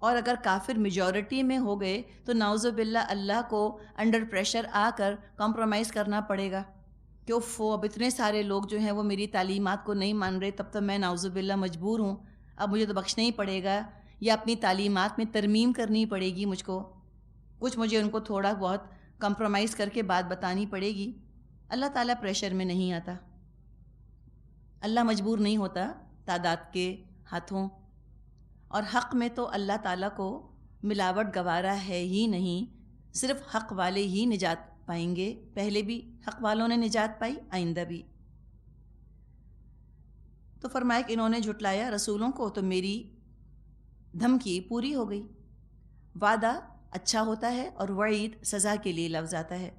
اور اگر کافر میجورٹی میں ہو گئے تو نعوذ باللہ اللہ کو انڈر پریشر آ کر کمپرومائز کرنا پڑے گا کہ اب اتنے سارے لوگ جو ہیں وہ میری تعلیمات کو نہیں مان رہے، تب تو میں نعوذ باللہ مجبور ہوں، اب مجھے تو بخشنا ہی پڑے گا، یا اپنی تعلیمات میں ترمیم کرنی پڑے گی، مجھ کو کچھ مجھے ان کو تھوڑا بہت کمپرومائز کر کے بات بتانی پڑے گی۔ اللہ تعالیٰ پریشر میں نہیں آتا، اللہ مجبور نہیں ہوتا تعداد کے ہاتھوں، اور حق میں تو اللہ تعالیٰ کو ملاوٹ گوارا ہے ہی نہیں، صرف حق والے ہی نجات پائیں گے، پہلے بھی حق والوں نے نجات پائی، آئندہ بھی۔ تو فرمایا کہ انہوں نے جھٹلایا رسولوں کو تو میری دھمکی پوری ہو گئی۔ وعدہ اچھا ہوتا ہے اور وعید سزا کے لیے لفظ آتا ہے۔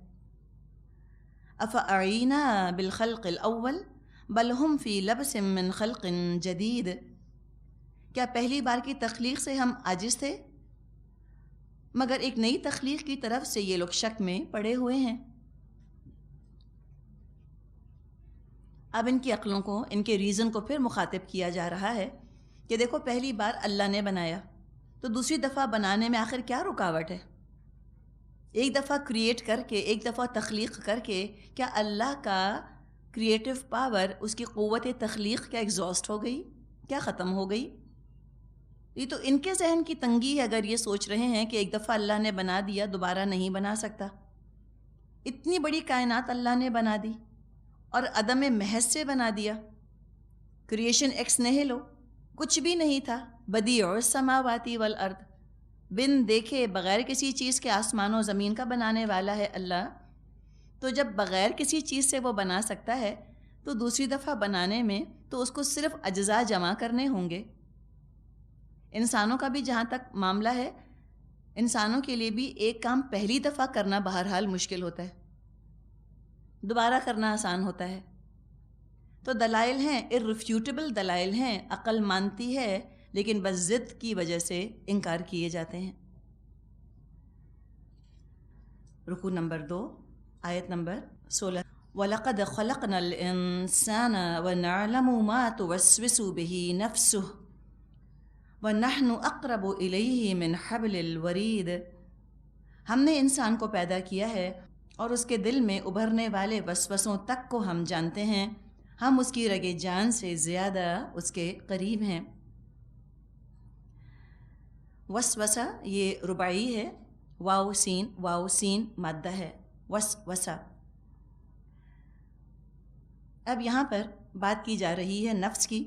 افاعینا بالخلق الاول بل ہم فی لبس من خلق جدید، کیا پہلی بار کی تخلیق سے ہم عاجز تھے؟ مگر ایک نئی تخلیق کی طرف سے یہ لوگ شک میں پڑے ہوئے ہیں۔ اب ان کی عقلوں کو، ان کے ریزن کو پھر مخاطب کیا جا رہا ہے کہ دیکھو پہلی بار اللہ نے بنایا تو دوسری دفعہ بنانے میں آخر کیا رکاوٹ ہے؟ ایک دفعہ کریٹ کر کے، ایک دفعہ تخلیق کر کے، کیا اللہ کا کریٹو پاور، اس کی قوت تخلیق کیا ایگزاسٹ ہو گئی؟ کیا ختم ہو گئی؟ یہ تو ان کے ذہن کی تنگی ہے اگر یہ سوچ رہے ہیں کہ ایک دفعہ اللہ نے بنا دیا دوبارہ نہیں بنا سکتا۔ اتنی بڑی کائنات اللہ نے بنا دی اور عدم محض سے بنا دیا، کریشن ایکس نہیلو، کچھ بھی نہیں تھا، بدیع السماوات والارض، بن دیکھے بغیر کسی چیز کے آسمان و زمین کا بنانے والا ہے اللہ۔ تو جب بغیر کسی چیز سے وہ بنا سکتا ہے تو دوسری دفعہ بنانے میں تو اس کو صرف اجزاء جمع کرنے ہوں گے۔ انسانوں کا بھی جہاں تک معاملہ ہے، انسانوں کے لیے بھی ایک کام پہلی دفعہ کرنا بہرحال مشکل ہوتا ہے، دوبارہ کرنا آسان ہوتا ہے۔ تو دلائل ہیں، irrefutable دلائل ہیں، عقل مانتی ہے، لیکن بس ضد کی وجہ سے انکار کیے جاتے ہیں۔ رکوع نمبر 2، آیت نمبر 16۔ وَلَقَدْ خَلَقْنَا الْإِنسَانَ وَنَعْلَمُ مَا تُوَسْوِسُ بِهِ نَفْسُهُ وَنَحْنُ أَقْرَبُ إِلَيْهِ مِنْ حَبْلِ الْوَرِيدِ، ہم نے انسان کو پیدا کیا ہے اور اس کے دل میں ابھرنے والے وسوسوں تک کو ہم جانتے ہیں، ہم اس کی رگ جان سے زیادہ اس کے قریب ہیں۔ وسوسہ یہ رباعی ہے، واو سین مادہ ہے، وسوسہ۔ اب یہاں پر بات کی جا رہی ہے نفس کی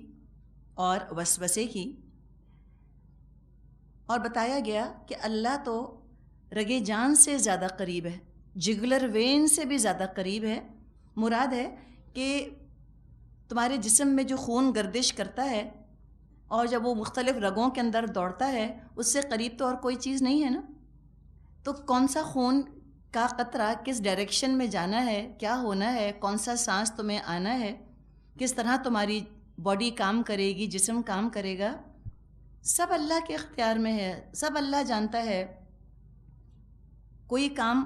اور وسوسے کی، اور بتایا گیا کہ اللہ تو رگ جان سے زیادہ قریب ہے، جگلر وین سے بھی زیادہ قریب ہے۔ مراد ہے کہ تمہارے جسم میں جو خون گردش کرتا ہے اور جب وہ مختلف رگوں کے اندر دوڑتا ہے، اس سے قریب تو اور کوئی چیز نہیں ہے نا۔ تو کون سا خون کا قطرہ کس ڈائریکشن میں جانا ہے، کیا ہونا ہے، کون سا سانس تمہیں آنا ہے، کس طرح تمہاری باڈی کام کرے گی، جسم کام کرے گا، سب اللہ کے اختیار میں ہے، سب اللہ جانتا ہے۔ کوئی کام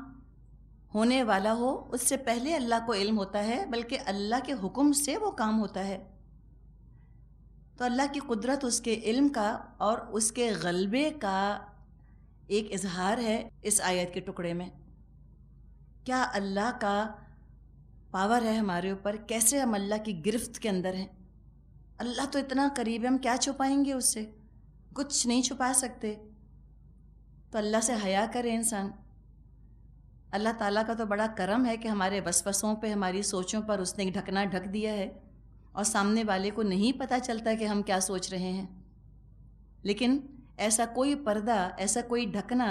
ہونے والا ہو اس سے پہلے اللہ کو علم ہوتا ہے، بلکہ اللہ کے حکم سے وہ کام ہوتا ہے۔ تو اللہ کی قدرت، اس کے علم کا اور اس کے غلبے کا ایک اظہار ہے اس آیت کے ٹکڑے میں۔ کیا اللہ کا پاور ہے ہمارے اوپر، کیسے ہم اللہ کی گرفت کے اندر ہیں۔ اللہ تو اتنا قریب ہے، ہم کیا چھپائیں گے اس سے، کچھ نہیں چھپا سکتے۔ تو اللہ سے حیا کرے انسان۔ اللہ تعالیٰ کا تو بڑا کرم ہے کہ ہمارے وسوسوں پہ، ہماری سوچوں پر اس نے ڈھکنا ڈھک دیا ہے، اور سامنے والے کو نہیں پتہ چلتا کہ ہم کیا سوچ رہے ہیں۔ لیکن ایسا کوئی پردہ، ایسا کوئی ڈھکنا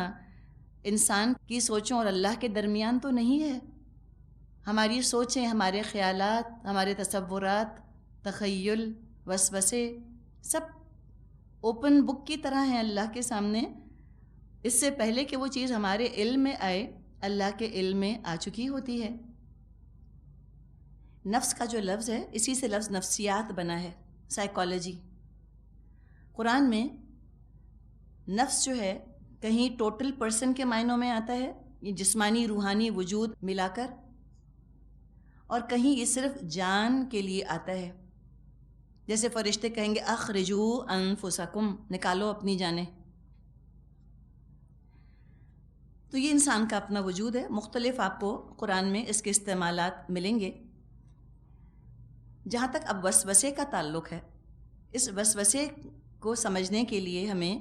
انسان کی سوچوں اور اللہ کے درمیان تو نہیں ہے۔ ہماری سوچیں، ہمارے خیالات، ہمارے تصورات، تخیل، وسوسے، سب اوپن بک کی طرح ہیں اللہ کے سامنے۔ اس سے پہلے کہ وہ چیز ہمارے علم میں آئے، اللہ کے علم میں آ چکی ہوتی ہے۔ نفس کا جو لفظ ہے، اسی سے لفظ نفسیات بنا ہے، سائیکالوجی۔ قرآن میں نفس جو ہے کہیں ٹوٹل پرسن کے معنوں میں آتا ہے، یہ جسمانی روحانی وجود ملا کر، اور کہیں یہ صرف جان کے لیے آتا ہے۔ جیسے فرشتے کہیں گے اخرجوا انفسکم، نکالو اپنی جانیں۔ تو یہ انسان کا اپنا وجود ہے، مختلف آپ کو قرآن میں اس کے استعمالات ملیں گے۔ جہاں تک اب وسوسے کا تعلق ہے، اس وسوسے کو سمجھنے کے لیے ہمیں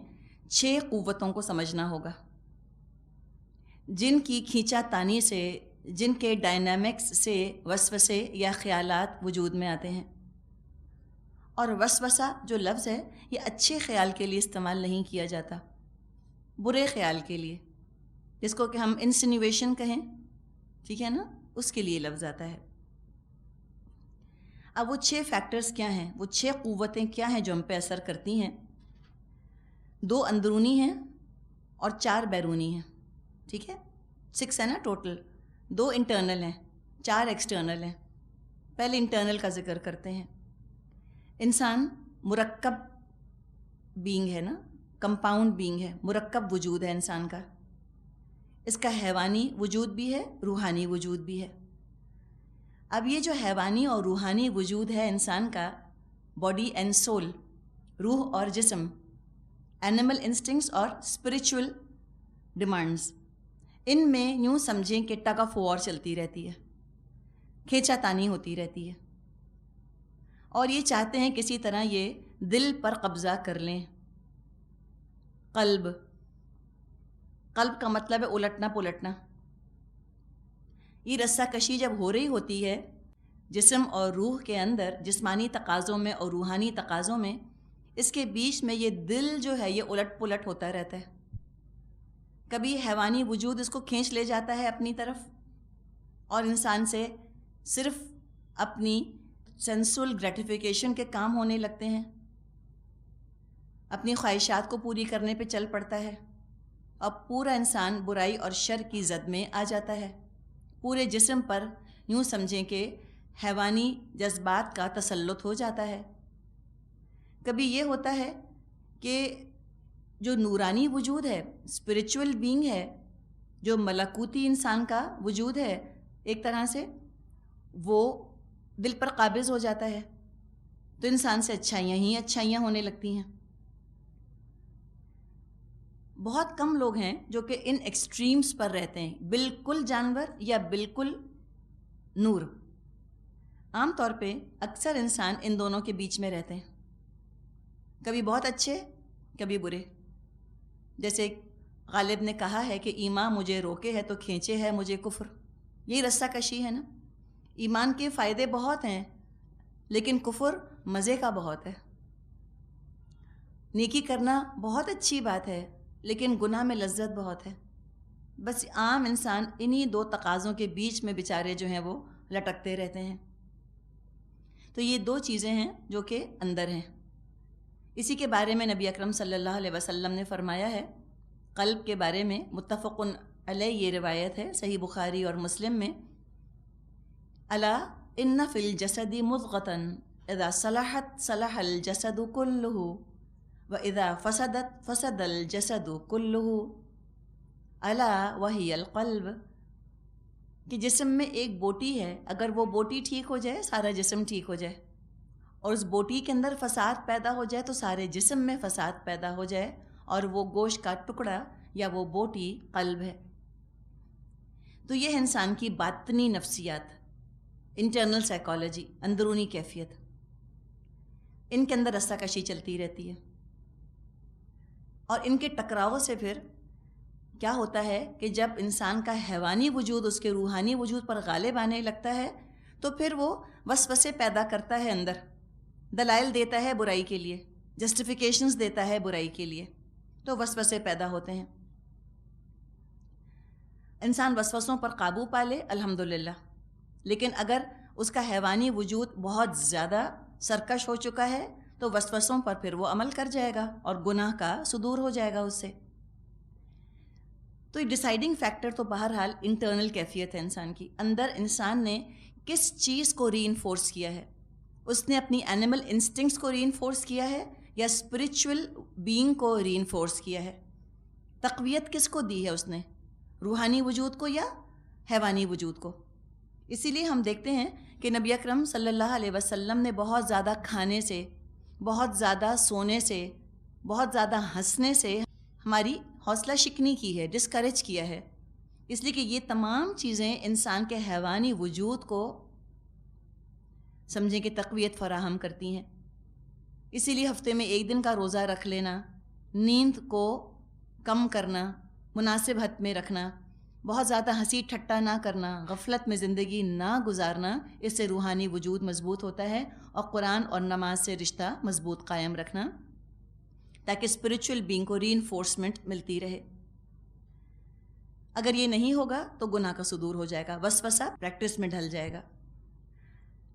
6 قوتوں کو سمجھنا ہوگا، جن کی کھینچا تانی سے، جن کے ڈائنامکس سے وسوسے یا خیالات وجود میں آتے ہیں۔ اور وسوسہ جو لفظ ہے یہ اچھے خیال کے لیے استعمال نہیں کیا جاتا، برے خیال کے لیے، جس کو کہ ہم انسینویشن کہیں، ٹھیک ہے نا، اس کے لیے لفظ آتا ہے۔ اب وہ 6 فیکٹرز کیا ہیں، وہ 6 قوتیں کیا ہیں جو ہم پہ اثر کرتی ہیں؟ 2 اندرونی ہیں اور 4 بیرونی ہیں، ٹھیک ہے، 6 ہے نا ٹوٹل، 2 انٹرنل ہیں، 4 ایکسٹرنل ہیں۔ پہلے انٹرنل کا ذکر کرتے ہیں۔ انسان مرکب بینگ ہے نا، کمپاؤنڈ بینگ ہے، مرکب وجود ہے انسان کا۔ اس کا حیوانی وجود بھی ہے، روحانی وجود بھی ہے۔ اب یہ جو حیوانی اور روحانی وجود ہے انسان کا، باڈی اینڈ سول، روح اور جسم، اینیمل انسٹنکٹس اور اسپریچول ڈیمانڈز، ان میں یوں سمجھیں کہ ٹگ آف وار چلتی رہتی ہے، کھینچا تانی ہوتی رہتی ہے، اور یہ چاہتے ہیں کسی طرح یہ دل پر قبضہ کر لیں۔ قلب کا مطلب ہے الٹنا پلٹنا۔ یہ رسہ کشی جب ہو رہی ہوتی ہے جسم اور روح کے اندر، جسمانی تقاضوں میں اور روحانی تقاضوں میں، اس کے بیچ میں یہ دل جو ہے یہ الٹ پلٹ ہوتا رہتا ہے۔ کبھی حیوانی وجود اس کو کھینچ لے جاتا ہے اپنی طرف، اور انسان سے صرف اپنی سینسول گریٹیفیکیشن کے کام ہونے لگتے ہیں، اپنی خواہشات کو پوری کرنے پہ چل پڑتا ہے، اب پورا انسان برائی اور شر کی زد میں آ جاتا ہے۔ پورے جسم پر یوں سمجھیں کہ حیوانی جذبات کا تسلط ہو جاتا ہے۔ کبھی یہ ہوتا ہے کہ جو نورانی وجود ہے، اسپریچول بینگ ہے، جو ملکوتی انسان کا وجود ہے، ایک طرح سے وہ دل پر قابض ہو جاتا ہے، تو انسان سے اچھائیاں ہی اچھائیاں ہونے لگتی ہیں۔ بہت کم لوگ ہیں جو کہ ان ایکسٹریمز پر رہتے ہیں، بالکل جانور یا بالکل نور۔ عام طور پہ اکثر انسان ان دونوں کے بیچ میں رہتے ہیں، کبھی بہت اچھے کبھی برے۔ جیسے غالب نے کہا ہے کہ ایمان مجھے روکے ہے تو کھینچے ہے مجھے کفر، یہی رسہ کشی ہے نا۔ ایمان کے فائدے بہت ہیں لیکن کفر مزے کا بہت ہے۔ نیکی کرنا بہت اچھی بات ہے لیکن گناہ میں لذت بہت ہے۔ بس عام انسان انہی 2 تقاضوں کے بیچ میں بیچارے جو ہیں وہ لٹکتے رہتے ہیں۔ تو یہ 2 چیزیں ہیں جو کہ اندر ہیں۔ اسی کے بارے میں نبی اکرم صلی اللہ علیہ وسلم نے فرمایا ہے، قلب کے بارے میں، متفق علیہ یہ روایت ہے صحیح بخاری اور مسلم میں، الا ان فی الجسد مضغۃ اذا صلحت صلح الجسد کلہ واذا فسدت فسد الجسد کلہ الا وہی القلب، کہ جسم میں ایک بوٹی ہے، اگر وہ بوٹی ٹھیک ہو جائے سارا جسم ٹھیک ہو جائے، اور اس بوٹی کے اندر فساد پیدا ہو جائے تو سارے جسم میں فساد پیدا ہو جائے، اور وہ گوشت کا ٹکڑا یا وہ بوٹی قلب ہے۔ تو یہ انسان کی باطنی نفسیات، انٹرنل سائیکالوجی، اندرونی کیفیت، ان کے اندر رسہ کشی چلتی رہتی ہے، اور ان کے ٹکراؤ سے پھر کیا ہوتا ہے کہ جب انسان کا حیوانی وجود اس کے روحانی وجود پر غالب آنے لگتا ہے تو پھر وہ وسوسے پیدا کرتا ہے، اندر دلائل دیتا ہے برائی کے لیے، جسٹیفیکیشنز دیتا ہے برائی کے لیے، تو وسوسے پیدا ہوتے ہیں۔ انسان وسوسوں پر قابو پا لے الحمدللہ، لیکن اگر اس کا حیوانی وجود بہت زیادہ سرکش ہو چکا ہے تو وسوسوں پر پھر وہ عمل کر جائے گا اور گناہ کا صدور ہو جائے گا اس سے۔ تو یہ ڈیسائیڈنگ فیکٹر تو بہرحال انٹرنل کیفیت ہے انسان کی، اندر انسان نے کس چیز کو ری انفورس کیا ہے، اس نے اپنی اینیمل انسٹنکٹس کو ری انفورس کیا ہے یا اسپریچول بینگ کو ری انفورس کیا ہے؟ تقویت کس کو دی ہے اس نے، روحانی وجود کو یا حیوانی وجود کو؟ اسی لیے ہم دیکھتے ہیں کہ نبی اکرم صلی اللہ علیہ وسلم نے بہت زیادہ کھانے سے، بہت زیادہ سونے سے، بہت زیادہ ہنسنے سے ہماری حوصلہ شکنی کی ہے، ڈسکریج کیا ہے، اس لیے کہ یہ تمام چیزیں انسان کے حیوانی وجود کو سمجھیں کہ تقویت فراہم کرتی ہیں. اسی لیے ہفتے میں ایک دن کا روزہ رکھ لینا، نیند کو کم کرنا، مناسب حد میں رکھنا، بہت زیادہ ہنسی ٹھٹا نہ کرنا، غفلت میں زندگی نہ گزارنا، اس سے روحانی وجود مضبوط ہوتا ہے. اور قرآن اور نماز سے رشتہ مضبوط قائم رکھنا تاکہ اسپرچل بینگ کو ری انفورسمنٹ ملتی رہے. اگر یہ نہیں ہوگا تو گناہ کا صدور ہو جائے گا، وسوسہ پریکٹس میں ڈھل جائے گا.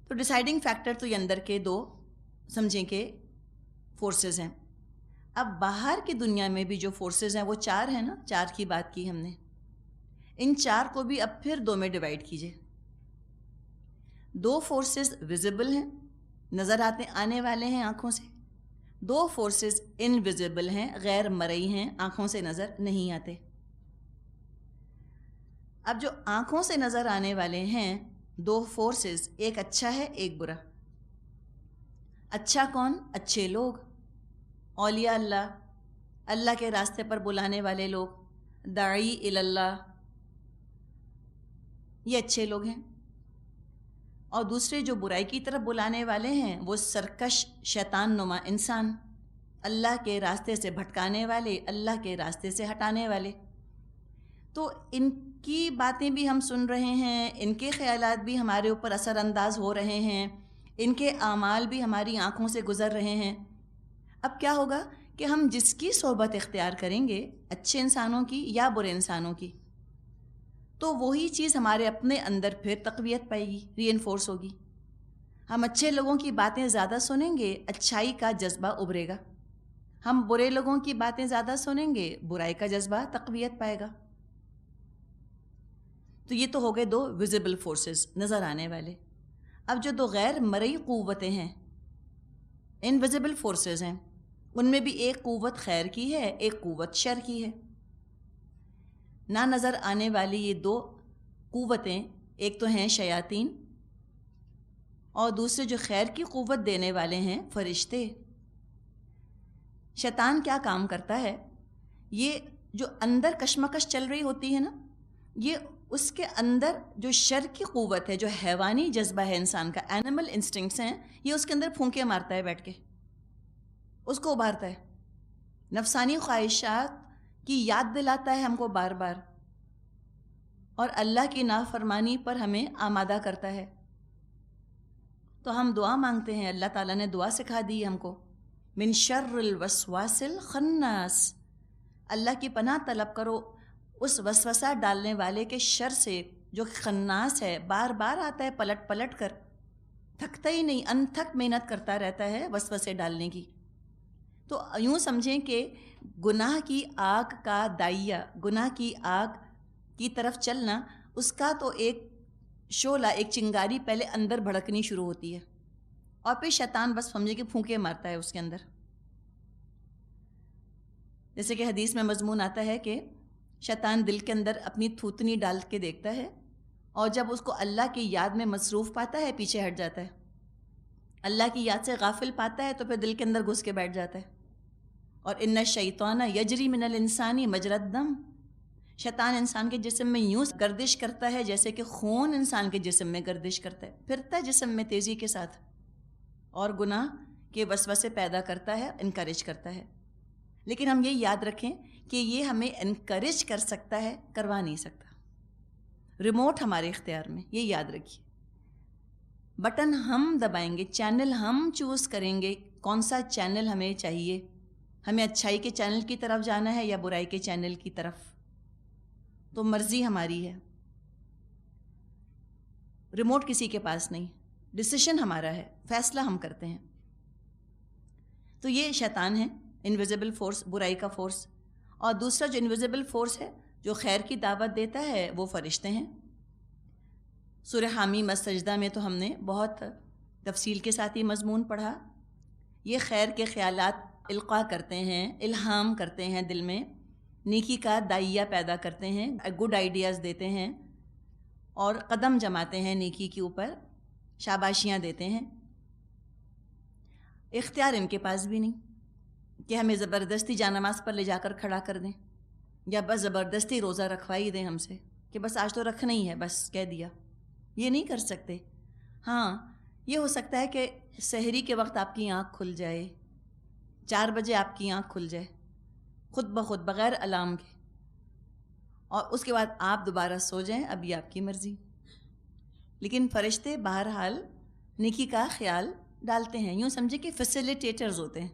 تو ڈیسائیڈنگ فیکٹر تو یہ اندر کے دو سمجھیں کہ فورسز ہیں. اب باہر کی دنیا میں بھی جو فورسز ہیں وہ 4 ہیں نا، 4 کی بات کی ہم نے. ان 4 کو بھی اب پھر 2 میں ڈیوائڈ کیجئے. 2 فورسز ویزیبل ہیں، نظر آنے والے ہیں آنکھوں سے. 2 فورسز انویزیبل ہیں، غیر مرئی ہیں، آنکھوں سے نظر نہیں آتے. اب جو آنکھوں سے نظر آنے والے ہیں 2 فورسز، ایک اچھا ہے ایک برا. اچھا کون؟ اچھے لوگ، اولیاء اللہ، اللہ کے راستے پر بلانے والے لوگ، داعی اللہ، یہ اچھے لوگ ہیں. اور دوسرے جو برائی کی طرف بلانے والے ہیں وہ سرکش شیطان نما انسان، اللہ کے راستے سے بھٹکانے والے، اللہ کے راستے سے ہٹانے والے. تو ان کی باتیں بھی ہم سن رہے ہیں، ان کے خیالات بھی ہمارے اوپر اثر انداز ہو رہے ہیں، ان کے اعمال بھی ہماری آنکھوں سے گزر رہے ہیں. اب کیا ہوگا کہ ہم جس کی صحبت اختیار کریں گے، اچھے انسانوں کی یا برے انسانوں کی، تو وہی چیز ہمارے اپنے اندر پھر تقویت پائے گی، ری انفورس ہوگی. ہم اچھے لوگوں کی باتیں زیادہ سنیں گے، اچھائی کا جذبہ ابھرے گا. ہم برے لوگوں کی باتیں زیادہ سنیں گے، برائی کا جذبہ تقویت پائے گا. تو یہ تو ہو گئے 2 ویزیبل فورسز، نظر آنے والے. اب جو 2 غیر مرئی قوتیں ہیں، انویزیبل فورسز ہیں، ان میں بھی ایک قوت خیر کی ہے، ایک قوت شر کی ہے. نہ نظر آنے والی یہ 2 قوتیں، ایک تو ہیں شیاطین اور دوسرے جو خیر کی قوت دینے والے ہیں فرشتے. شیطان کیا کام کرتا ہے؟ یہ جو اندر کشمکش چل رہی ہوتی ہے نا، یہ اس کے اندر جو شر کی قوت ہے، جو حیوانی جذبہ ہے انسان کا، اینیمل انسٹنکٹس ہیں، یہ اس کے اندر پھونکے مارتا ہے بیٹھ کے، اس کو ابھارتا ہے، نفسانی خواہشات کی یاد دلاتا ہے ہم کو بار بار، اور اللہ کی نافرمانی پر ہمیں آمادہ کرتا ہے. تو ہم دعا مانگتے ہیں، اللہ تعالیٰ نے دعا سکھا دی ہے ہم کو، من شر الوسواس الخناس، اللہ کی پناہ طلب کرو اس وسوسہ ڈالنے والے کے شر سے جو خناس ہے، بار بار آتا ہے پلٹ پلٹ کر، تھکتا ہی نہیں، انتھک محنت کرتا رہتا ہے وسوسے ڈالنے کی. تو یوں سمجھیں کہ گناہ کی آگ کا دائیا، گناہ کی آگ کی طرف چلنا، اس کا تو ایک شعلہ، ایک چنگاری پہلے اندر بھڑکنی شروع ہوتی ہے، اور پھر شیطان بس سمجھے کہ پھونکے مارتا ہے اس کے اندر. جیسے کہ حدیث میں مضمون آتا ہے کہ شیطان دل کے اندر اپنی تھوتنی ڈال کے دیکھتا ہے، اور جب اس کو اللہ کی یاد میں مصروف پاتا ہے پیچھے ہٹ جاتا ہے، اللہ کی یاد سے غافل پاتا ہے تو پھر دل کے اندر گھس کے بیٹھ جاتا ہے. اور ان الشیطان یجری من الانسان مجری الدم، شیطان انسان کے جسم میں یوں گردش کرتا ہے جیسے کہ خون انسان کے جسم میں گردش کرتا ہے، پھرتا ہے جسم میں تیزی کے ساتھ، اور گناہ کے وسوسے پیدا کرتا ہے، انکریج کرتا ہے. لیکن ہم یہ یاد رکھیں کہ یہ ہمیں انکریج کر سکتا ہے، کروا نہیں سکتا. ریموٹ ہمارے اختیار میں، یہ یاد رکھیے. بٹن ہم دبائیں گے، چینل ہم چوز کریں گے، کون سا چینل ہمیں چاہیے، ہمیں اچھائی کے چینل کی طرف جانا ہے یا برائی کے چینل کی طرف. تو مرضی ہماری ہے، ریموٹ کسی کے پاس نہیں، ڈیسیشن ہمارا ہے، فیصلہ ہم کرتے ہیں. تو یہ شیطان ہے، انویزیبل فورس، برائی کا فورس. اور دوسرا جو انویزیبل فورس ہے جو خیر کی دعوت دیتا ہے وہ فرشتے ہیں. سورہ حامیم السجدہ میں تو ہم نے بہت تفصیل کے ساتھ یہ مضمون پڑھا. یہ خیر کے خیالات القاء کرتے ہیں، الہام کرتے ہیں دل میں، نیکی کا دائیہ پیدا کرتے ہیں، گڈ آئیڈیاز دیتے ہیں، اور قدم جماتے ہیں نیکی کے اوپر، شاباشیاں دیتے ہیں. اختیار ان کے پاس بھی نہیں کہ ہمیں زبردستی جانماز پر لے جا کر کھڑا کر دیں، یا بس زبردستی روزہ رکھوائی دیں ہم سے کہ بس آج تو رکھنا ہی ہے، بس کہہ دیا، یہ نہیں کر سکتے۔ ہاں یہ ہو سکتا ہے کہ سحری کے وقت آپ کی آنکھ کھل جائے، 4 بجے آپ کی آنکھ کھل جائے خود بخود بغیر الارم کے، اور اس کے بعد آپ دوبارہ سو جائیں، اب یہ آپ کی مرضی۔ لیکن فرشتے بہرحال نیکی کا خیال ڈالتے ہیں، یوں سمجھے کہ فیسیلیٹیٹرز ہوتے ہیں،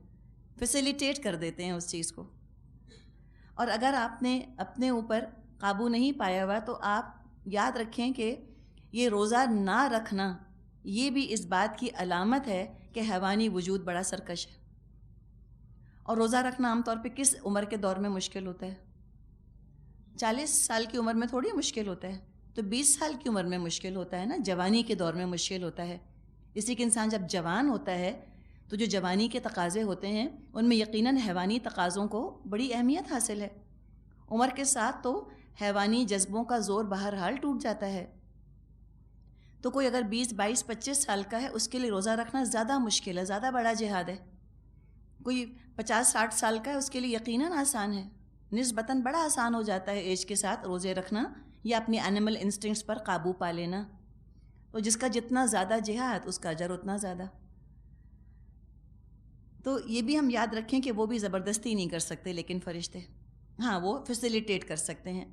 فیسیلیٹیٹ کر دیتے ہیں اس چیز کو۔ اور اگر آپ نے اپنے اوپر قابو نہیں پایا ہوا تو آپ یاد رکھیں کہ یہ روزہ نہ رکھنا یہ بھی اس بات کی علامت ہے کہ حیوانی وجود بڑا سرکش ہے۔ اور روزہ رکھنا عام طور پہ کس عمر کے دور میں مشکل ہوتا ہے؟ 40 سال کی عمر میں تھوڑی مشکل ہوتا ہے، تو 20 سال کی عمر میں مشکل ہوتا ہے نا، جوانی کے دور میں مشکل ہوتا ہے۔ اسی کہ انسان جب جوان ہوتا ہے تو جو جوانی کے تقاضے ہوتے ہیں ان میں یقیناً حیوانی تقاضوں کو بڑی اہمیت حاصل ہے۔ عمر کے ساتھ تو حیوانی جذبوں کا زور بہرحال ٹوٹ جاتا ہے۔ تو کوئی اگر 20 22 25 سال کا ہے اس کے لیے روزہ رکھنا زیادہ مشکل ہے، زیادہ بڑا جہاد ہے۔ کوئی 50 60 سال کا ہے اس کے لیے یقیناً آسان ہے، نسبتاً بڑا آسان ہو جاتا ہے ایج کے ساتھ روزے رکھنا یا اپنی اینیمل انسٹنکٹس پر قابو پا لینا۔ تو جس کا جتنا زیادہ جہاد اس کا اجر اتنا زیادہ۔ تو یہ بھی ہم یاد رکھیں کہ وہ بھی زبردستی نہیں کر سکتے، لیکن فرشتے ہاں وہ فیسیلیٹیٹ کر سکتے ہیں۔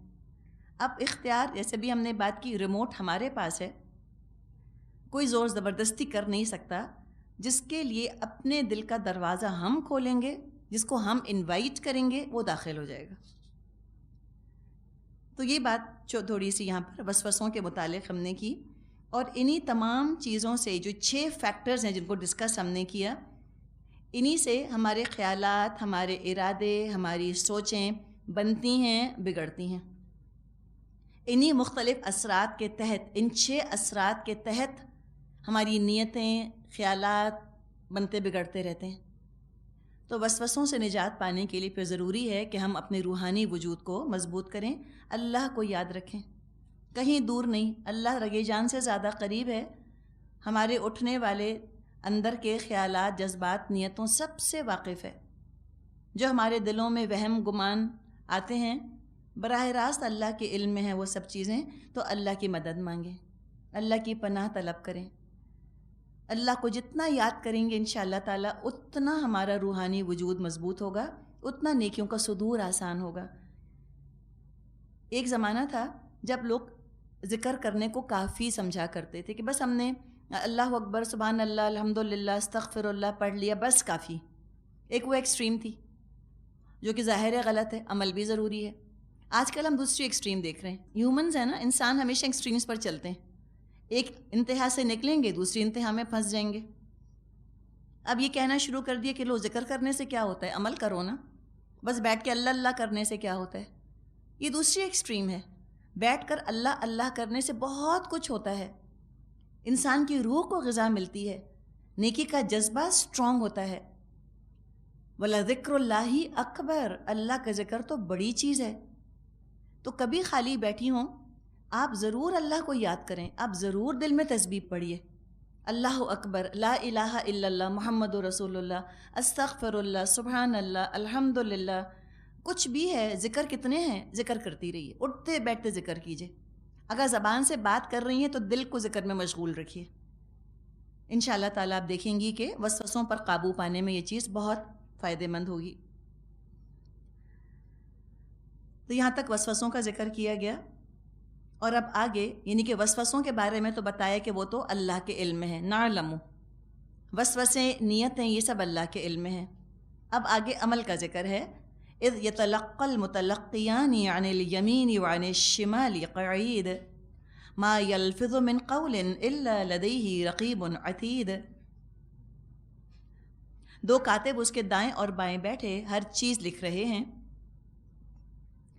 اب اختیار، جیسے بھی ہم نے بات کی، ریموٹ ہمارے پاس ہے، کوئی زور زبردستی کر نہیں سکتا۔ جس کے لیے اپنے دل کا دروازہ ہم کھولیں گے، جس کو ہم انوائٹ کریں گے، وہ داخل ہو جائے گا۔ تو یہ بات تھوڑی سی یہاں پر وسوسوں کے متعلق ہم نے کی، اور انہی تمام چیزوں سے جو 6 فیکٹرز ہیں جن کو ڈسکس ہم نے کیا، انہی سے ہمارے خیالات، ہمارے ارادے، ہماری سوچیں بنتی ہیں، بگڑتی ہیں۔ انہی مختلف اثرات کے تحت، ان 6 اثرات کے تحت ہماری نیتیں، خیالات بنتے بگڑتے رہتے ہیں۔ تو وسوسوں سے نجات پانے کے لیے پھر ضروری ہے کہ ہم اپنے روحانی وجود کو مضبوط کریں، اللہ کو یاد رکھیں، کہیں دور نہیں، اللہ رگے جان سے زیادہ قریب ہے۔ ہمارے اٹھنے والے اندر کے خیالات، جذبات، نیتوں سب سے واقف ہے۔ جو ہمارے دلوں میں وہم گمان آتے ہیں براہ راست اللہ کے علم میں ہیں وہ سب چیزیں، تو اللہ کی مدد مانگیں، اللہ کی پناہ طلب کریں۔ اللہ کو جتنا یاد کریں گے انشاءاللہ تعالیٰ اتنا ہمارا روحانی وجود مضبوط ہوگا، اتنا نیکیوں کا صدور آسان ہوگا۔ ایک زمانہ تھا جب لوگ ذکر کرنے کو کافی سمجھا کرتے تھے کہ بس ہم نے اللہ اکبر، سبحان اللہ، الحمدللہ، استغفر اللہ پڑھ لیا، بس کافی۔ ایک وہ ایکسٹریم تھی جو کہ ظاہر ہے غلط ہے، عمل بھی ضروری ہے۔ آج کل ہم دوسری ایکسٹریم دیکھ رہے ہیں، ہیومنز ہیں نا، انسان ہمیشہ ایکسٹریمز پر چلتے ہیں، ایک انتہا سے نکلیں گے دوسری انتہا میں پھنس جائیں گے۔ اب یہ کہنا شروع کر دیا کہ لو ذکر کرنے سے کیا ہوتا ہے، عمل کرو نا، بس بیٹھ کے اللہ اللہ کرنے سے کیا ہوتا ہے۔ یہ دوسری ایکسٹریم ہے، بیٹھ کر اللہ اللہ کرنے سے بہت کچھ ہوتا ہے، انسان کی روح کو غذا ملتی ہے، نیکی کا جذبہ سٹرونگ ہوتا ہے۔ وَلَذِكْرُ اللَّهِ أَكْبَرُ، اللہ کا ذکر تو بڑی چیز ہے۔ تو کبھی خالی بیٹھی ہوں آپ ضرور اللہ کو یاد کریں، آپ ضرور دل میں تسبیح پڑھیے، اللہ اکبر، لا الہ الا اللہ، محمد رسول اللہ، استغفر اللہ، سبحان اللہ، الحمدللہ، کچھ بھی ہے، ذکر کتنے ہیں، ذکر کرتی رہیے، اٹھتے بیٹھتے ذکر کیجئے۔ اگر زبان سے بات کر رہی ہیں تو دل کو ذکر میں مشغول رکھیے، انشاءاللہ تعالیٰ آپ دیکھیں گی کہ وسوسوں پر قابو پانے میں یہ چیز بہت فائدہ مند ہوگی۔ تو یہاں تک وسوسوں کا ذکر کیا گیا، اور اب آگے یعنی کہ وسوسوں کے بارے میں تو بتایا کہ وہ تو اللہ کے علم میں ہے، نعلم، وسوسے، نیتیں، یہ سب اللہ کے علم میں ہیں۔ اب آگے عمل کا ذکر ہے، اذ یتلقى المتلقیان عن الیمین وعن الشمال قعید ما یلفظ من قول الا لدیہ رقیب عتید۔ دو کاتب اس کے دائیں اور بائیں بیٹھے ہر چیز لکھ رہے ہیں،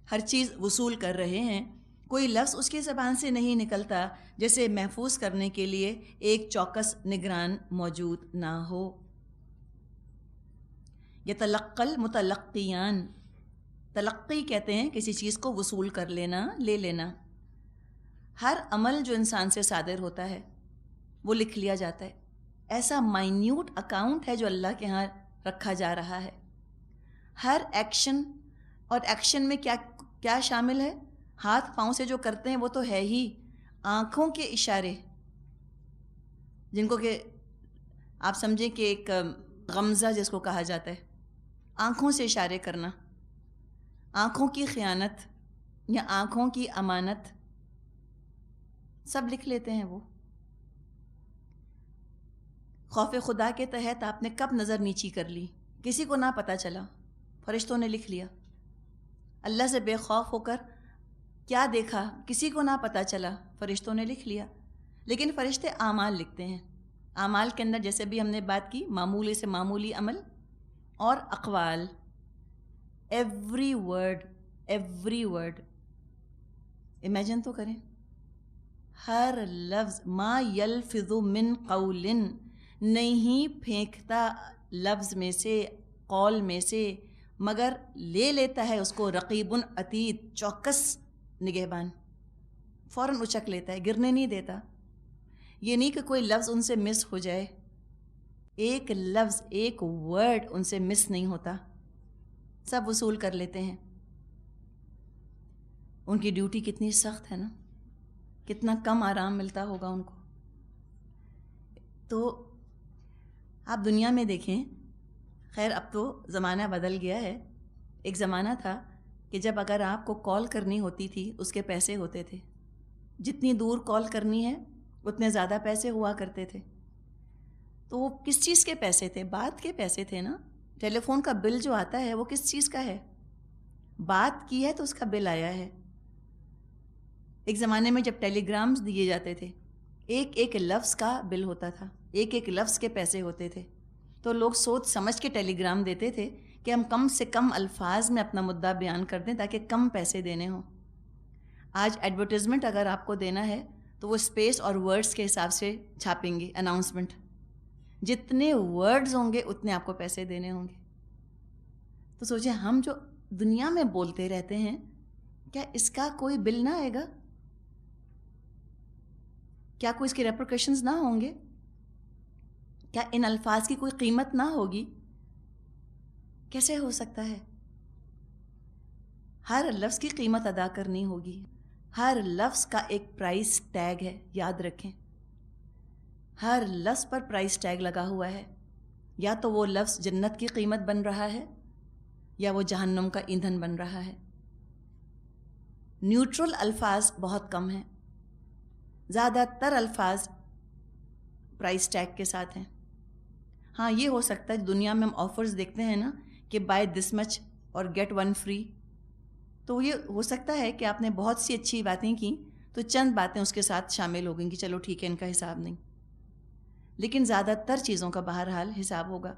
ہر چیز وصول کر رہے ہیں، کوئی لفظ اس کی زبان سے نہیں نکلتا جیسے محفوظ کرنے کے لیے ایک چوکس نگران موجود نہ ہو۔ یتلقى المتلقیان، تلقی کہتے ہیں کسی چیز کو وصول کر لینا، لے لینا۔ ہر عمل جو انسان سے صادر ہوتا ہے وہ لکھ لیا جاتا ہے، ایسا مائنیوٹ اکاؤنٹ ہے جو اللہ کے ہاں رکھا جا رہا ہے۔ ہر ایکشن، اور ایکشن میں کیا شامل ہے، ہاتھ پاؤں سے جو کرتے ہیں وہ تو ہے ہی آنکھوں کے اشارے، جن کو کہ آپ سمجھیں کہ ایک غمزہ جس کو کہا جاتا ہے، آنکھوں سے اشارے کرنا، آنکھوں کی خیانت یا آنکھوں کی امانت، سب لکھ لیتے ہیں وہ۔ خوف خدا کے تحت آپ نے کب نظر نیچی کر لی، کسی کو نہ پتہ چلا، فرشتوں نے لکھ لیا۔ اللہ سے بے خوف ہو کر کیا دیکھا کسی کو نہ پتہ چلا، فرشتوں نے لکھ لیا۔ لیکن فرشتے اعمال لکھتے ہیں۔ اعمال کے اندر جیسے بھی ہم نے بات کی، معمولی سے معمولی عمل اور اقوال، ایوری ورڈ امیجن تو کریں، ہر لفظ، ما یلفظ من قول، نہیں پھینکتا لفظ میں سے، قول میں سے، مگر لے لیتا ہے اس کو رقیب عتید، چوکس نگہبان، فوراً اچک لیتا ہے، گرنے نہیں دیتا۔ یہ نہیں کہ کوئی لفظ ان سے مس ہو جائے، ایک لفظ ایک ورڈ ان سے مس نہیں ہوتا، سب وصول کر لیتے ہیں۔ ان کی ڈیوٹی کتنی سخت ہے نا، کتنا کم آرام ملتا ہوگا ان کو۔ تو آپ دنیا میں دیکھیں، خیر اب تو زمانہ بدل گیا ہے، ایک زمانہ تھا کہ جب اگر آپ کو کال کرنی ہوتی تھی اس کے پیسے ہوتے تھے، جتنی دور کال کرنی ہے اتنے زیادہ پیسے ہوا کرتے تھے۔ تو وہ کس چیز کے پیسے تھے؟ بات کے پیسے تھے نا۔ ٹیلی فون کا بل جو آتا ہے وہ کس چیز کا ہے؟ بات کی ہے تو اس کا بل آیا ہے۔ ایک زمانے میں جب ٹیلی گرامز دیے جاتے تھے، ایک ایک لفظ کا بل ہوتا تھا، ایک ایک لفظ کے پیسے ہوتے تھے، تو لوگ سوچ سمجھ کے ٹیلی گرام دیتے تھے کہ ہم کم سے کم الفاظ میں اپنا مدعا بیان کر دیں تاکہ کم پیسے دینے ہوں۔ آج ایڈورٹیزمنٹ اگر آپ کو دینا ہے تو وہ اسپیس اور ورڈز کے حساب سے چھاپیں گے اناؤنسمنٹ، جتنے ورڈز ہوں گے اتنے آپ کو پیسے دینے ہوں گے۔ تو سوچیں ہم جو دنیا میں بولتے رہتے ہیں، کیا اس کا کوئی بل نہ آئے گا؟ کیا کوئی اس کے ریپرکشنز نہ ہوں گے؟ کیا ان الفاظ کی کوئی قیمت نہ ہوگی؟ کیسے ہو سکتا ہے؟ ہر لفظ کی قیمت ادا کرنی ہوگی، ہر لفظ کا ایک پرائس ٹیگ ہے، یاد رکھیں، ہر لفظ پر پرائس ٹیگ لگا ہوا ہے۔ یا تو وہ لفظ جنت کی قیمت بن رہا ہے یا وہ جہنم کا ایندھن بن رہا ہے۔ نیوٹرل الفاظ بہت کم ہیں، زیادہ تر الفاظ پرائس ٹیگ کے ساتھ ہیں۔ ہاں یہ ہو سکتا ہے دنیا میں ہم آفرز دیکھتے ہیں نا کہ بائی دس مچ اور گیٹ ون فری، تو یہ ہو سکتا ہے کہ آپ نے بہت سی اچھی باتیں کی تو چند باتیں اس کے ساتھ شامل ہو گئیں کہ چلو ٹھیک ہے ان کا حساب نہیں، لیکن زیادہ تر چیزوں کا بہرحال حساب ہوگا۔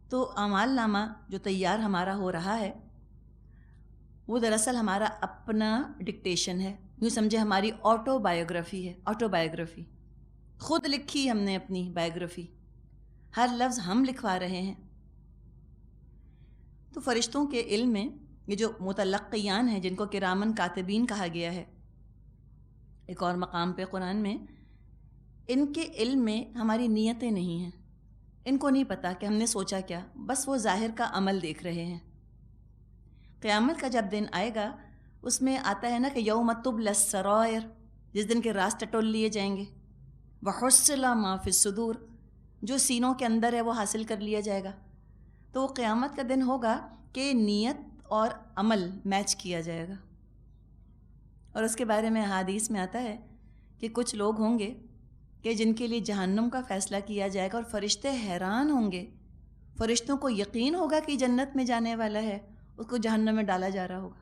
تو اعمال نامہ جو تیار ہمارا ہو رہا ہے وہ دراصل ہمارا اپنا ڈکٹیشن ہے، یوں سمجھے ہماری آٹو بایوگرافی ہے، آٹو بایوگرافی، خود لکھی ہم نے اپنی بایوگرافی، ہر لفظ ہم لکھوا رہے ہیں۔ تو فرشتوں کے علم میں یہ جو متلقیان ہیں جن کو کرامن کاتبین کہا گیا ہے ایک اور مقام پہ قرآن میں، ان کے علم میں ہماری نیتیں نہیں ہیں، ان کو نہیں پتہ کہ ہم نے سوچا کیا، بس وہ ظاہر کا عمل دیکھ رہے ہیں۔ قیامت کا جب دن آئے گا اس میں آتا ہے نا کہ یوم تبلی السرائر، جس دن کے راز ٹٹول لیے جائیں گے، وحصل ما فی الصدور، جو سینوں کے اندر ہے وہ حاصل کر لیا جائے گا۔ تو وہ قیامت کا دن ہوگا کہ نیت اور عمل میچ کیا جائے گا۔ اور اس کے بارے میں حدیث میں آتا ہے کہ کچھ لوگ ہوں گے کہ جن کے لیے جہنم کا فیصلہ کیا جائے گا اور فرشتے حیران ہوں گے، فرشتوں کو یقین ہوگا کہ جنت میں جانے والا ہے، اس کو جہنم میں ڈالا جا رہا ہوگا۔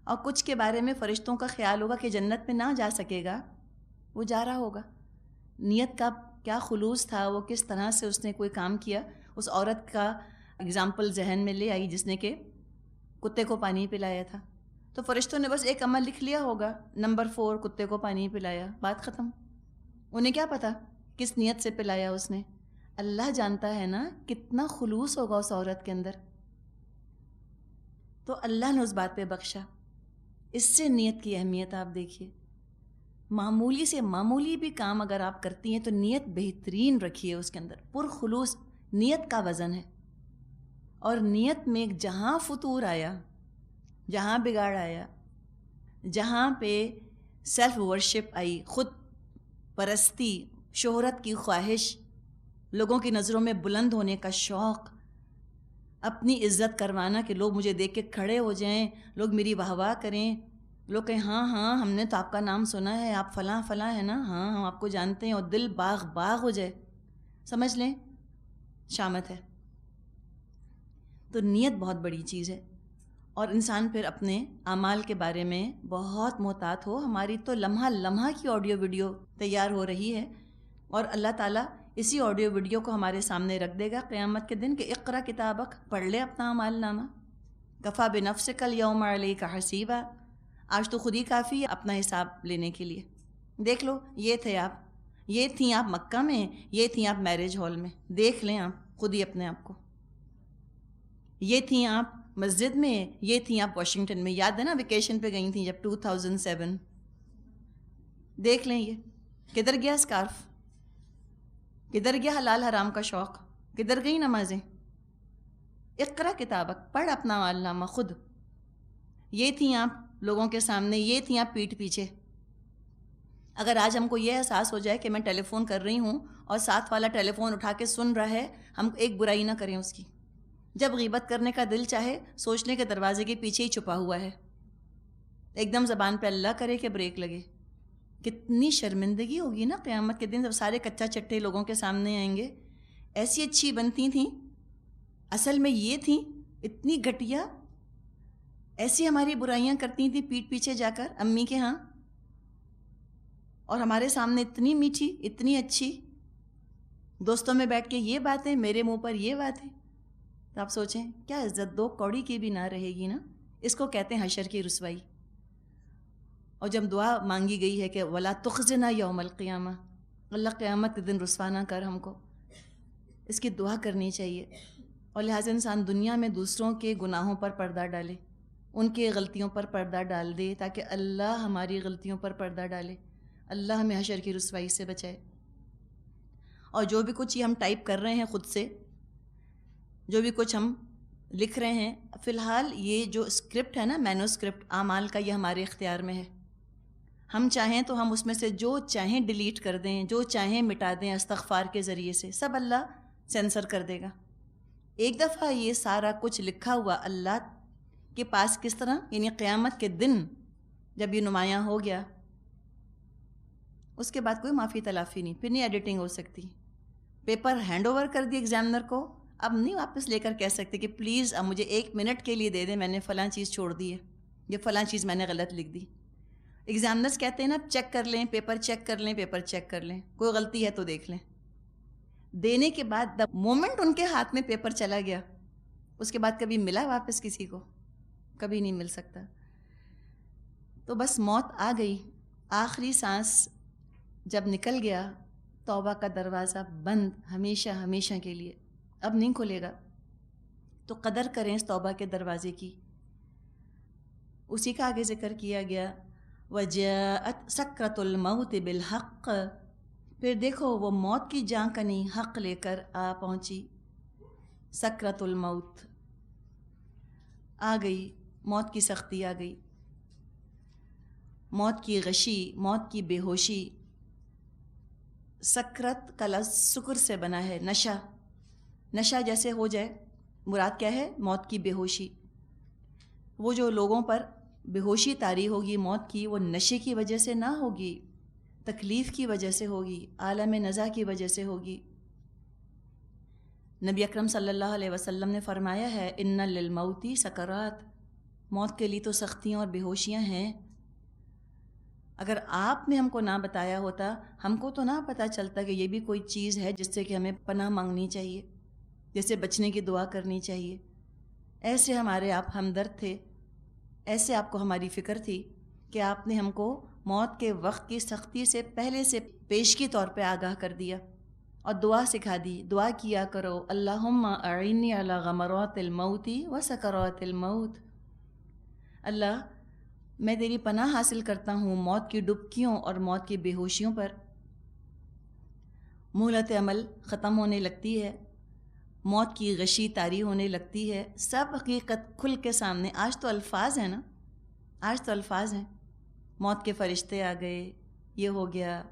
اور کچھ کے بارے میں فرشتوں کا خیال ہوگا کہ جنت میں نہ جا سکے گا، وہ جا رہا ہوگا۔ نیت کا کیا خلوص تھا، وہ کس طرح سے اس نے کوئی کام کیا۔ اس عورت کا اگزامپل ذہن میں لے آئی جس نے کہ کتے کو پانی پلایا تھا، تو فرشتوں نے بس ایک عمل لکھ لیا ہوگا، نمبر 4 کتے کو پانی پلایا، بات ختم۔ انہیں کیا پتا کس نیت سے پلایا اس نے، اللہ جانتا ہے نا کتنا خلوص ہوگا اس عورت کے اندر۔ تو اللہ نے اس بات پہ بخشا۔ اس سے نیت کی اہمیت آپ دیکھیے، معمولی سے معمولی بھی کام اگر آپ کرتی ہیں تو نیت بہترین رکھیے، اس کے اندر پرخلوص نیت کا وزن ہے۔ اور نیت میں جہاں فطور آیا، جہاں بگاڑ آیا، جہاں پہ سیلف ورشپ آئی، خود پرستی، شہرت کی خواہش، لوگوں کی نظروں میں بلند ہونے کا شوق، اپنی عزت کروانا کہ لوگ مجھے دیکھ کے کھڑے ہو جائیں، لوگ میری واہ واہ کریں، لوگ کہیں ہاں ہاں ہم نے تو آپ کا نام سنا ہے، آپ فلاں فلاں ہے نا، ہاں ہم آپ کو جانتے ہیں، اور دل باغ باغ ہو جائے، سمجھ لیں شامت ہے۔ تو نیت بہت بڑی چیز ہے، اور انسان پھر اپنے اعمال کے بارے میں بہت محتاط ہو۔ ہماری تو لمحہ لمحہ کی آڈیو ویڈیو تیار ہو رہی ہے، اور اللہ تعالیٰ اسی آڈیو ویڈیو کو ہمارے سامنے رکھ دے گا قیامت کے دن کہ اقرا کتابک، پڑھ لے اپنا اعمال نامہ، کفا بنفسک الیوم علیک حسیبا، آج تو خود ہی کافی ہے اپنا حساب لینے کے لیے۔ دیکھ لو، یہ تھے آپ، یہ تھیں آپ مکہ میں، یہ تھیں آپ میرج ہال میں، دیکھ لیں آپ خود ہی اپنے آپ کو، یہ تھیں آپ مسجد میں، یہ تھیں آپ واشنگٹن میں، یاد ہے نا ویکیشن پہ گئی تھیں جب 2007، دیکھ لیں یہ کدھر گیا اسکارف، کدھر گیا حلال حرام کا شوق، کدھر گئی نمازیں؟ اقرا کتابک، پڑھ اپنا اعمال نامہ خود، یہ تھیں آپ لوگوں کے سامنے، یہ تھیں آپ پیٹھ پیچھے۔ اگر آج ہم کو یہ احساس ہو جائے کہ میں ٹیلی فون کر رہی ہوں اور ساتھ والا ٹیلی فون اٹھا کے سن رہا ہے، ہم ایک برائی نہ کریں اس کی۔ جب غیبت کرنے کا دل چاہے، سوچ لیں کہ دروازے کے پیچھے ہی چھپا ہوا ہے، ایک دم زبان پہ اللہ کرے کہ بریک لگے۔ کتنی شرمندگی ہوگی نا قیامت کے دن، جب سارے کچا چٹے لوگوں کے سامنے آئیں گے، ایسی اچھی بنتی تھیں، اصل میں یہ تھیں اتنی گھٹیا، ایسی ہماری برائیاں کرتی تھیں پیٹھ پیچھے جا کر امی کے ہاں، اور ہمارے سامنے اتنی میٹھی، اتنی اچھی، دوستوں میں بیٹھ کے یہ باتیں، میرے منہ پر یہ باتیں۔ تو آپ سوچیں کیا عزت دو کوڑی کی بھی نہ رہے گی نا، اس کو کہتے ہیں حشر کی رسوائی۔ اور جب دعا مانگی گئی ہے کہ وَلَا تُخْزِنَا یوم القیامہ، اللہ قیامت کے دن رسوا نہ کر ہم کو، اس کی دعا کرنی چاہیے۔ اور لہٰذا انسان دنیا میں دوسروں کے گناہوں پر پردہ ڈالے، ان کے غلطیوں پر پردہ ڈال دے، تاکہ اللہ ہماری غلطیوں پر پردہ ڈالے، اللہ ہمیں حشر کی رسوائی سے بچائے۔ اور جو بھی کچھ یہ ہم ٹائپ کر رہے ہیں خود سے، جو بھی کچھ ہم لکھ رہے ہیں، فی الحال یہ جو اسکرپٹ ہے نا، مینو اسکرپٹ اعمال کا، یہ ہمارے اختیار میں ہے۔ ہم چاہیں تو ہم اس میں سے جو چاہیں ڈیلیٹ کر دیں، جو چاہیں مٹا دیں، استغفار کے ذریعے سے سب اللہ سینسر کر دے گا۔ ایک دفعہ یہ سارا کچھ لکھا ہوا اللہ کے پاس کس طرح، یعنی قیامت کے دن جب یہ نمایاں ہو گیا، اس کے بعد کوئی معافی تلافی نہیں، پھر نہیں ایڈیٹنگ ہو سکتی۔ پیپر ہینڈ اوور کر دی ایگزامنر کو، اب نہیں واپس لے کر کہہ سکتے کہ پلیز اب مجھے 1 منٹ کے لیے دے دیں، میں نے فلاں چیز چھوڑ دی ہے، یہ فلاں چیز میں نے غلط لکھ دی۔ ایگزامنرز کہتے ہیں نا چیک کر لیں، پیپر چیک کر لیں، پیپر چیک کر لیں، کوئی غلطی ہے تو دیکھ لیں۔ دینے کے بعد دا مومنٹ ان کے ہاتھ میں پیپر چلا گیا، اس کے بعد کبھی ملا واپس کسی کو؟ کبھی نہیں مل سکتا۔ تو بس موت آ گئی، آخری سانس جب نکل گیا، توبہ کا دروازہ بند ہمیشہ ہمیشہ کے لیے، اب نہیں کھلے گا۔ تو قدر کریں اس توبہ کے دروازے کی۔ اسی کا آگے ذکر کیا گیا وَجَاءَتْ سَكْرَةُ الْمَوْتِ بِالْحَقِّ، پھر دیکھو وہ موت کی جان کنی حق لے کر آ پہنچی۔ سکرۃ الموت آ گئی، موت کی سختی آ گئی، موت کی غشی، موت کی بے ہوشی۔ سکرت کا لفظ سکر سے بنا ہے، نشہ، نشہ جیسے ہو جائے، مراد کیا ہے؟ موت کی بے ہوشی۔ وہ جو لوگوں پر بے ہوشی طاری ہوگی موت کی، وہ نشے کی وجہ سے نہ ہوگی، تکلیف کی وجہ سے ہوگی، عالم نزا کی وجہ سے ہوگی۔ نبی اکرم صلی اللہ علیہ وسلم نے فرمایا ہے ان للموت سکرات، موت کے لیے تو سختیاں اور بے ہوشیاں ہیں۔ اگر آپ نے ہم کو نہ بتایا ہوتا، ہم کو تو نہ پتہ چلتا کہ یہ بھی کوئی چیز ہے جس سے کہ ہمیں پناہ مانگنی چاہیے، جیسے بچنے کی دعا کرنی چاہیے۔ ایسے ہمارے آپ ہمدرد تھے، ایسے آپ کو ہماری فکر تھی کہ آپ نے ہم کو موت کے وقت کی سختی سے پہلے سے پیشگی طور پہ آگاہ کر دیا، اور دعا سکھا دی، دعا کیا کرو اللہم اعنی علی غمرات الموت و سکرات الموت، اللہ میں تیری پناہ حاصل کرتا ہوں موت کی ڈبکیوں اور موت کی بے ہوشیوں پر۔ مہلت عمل ختم ہونے لگتی ہے، موت کی غشی طاری ہونے لگتی ہے، سب حقیقت کھل کے سامنے. آج تو الفاظ ہیں نا، آج تو الفاظ ہیں. موت کے فرشتے آ گئے، یہ ہو گیا،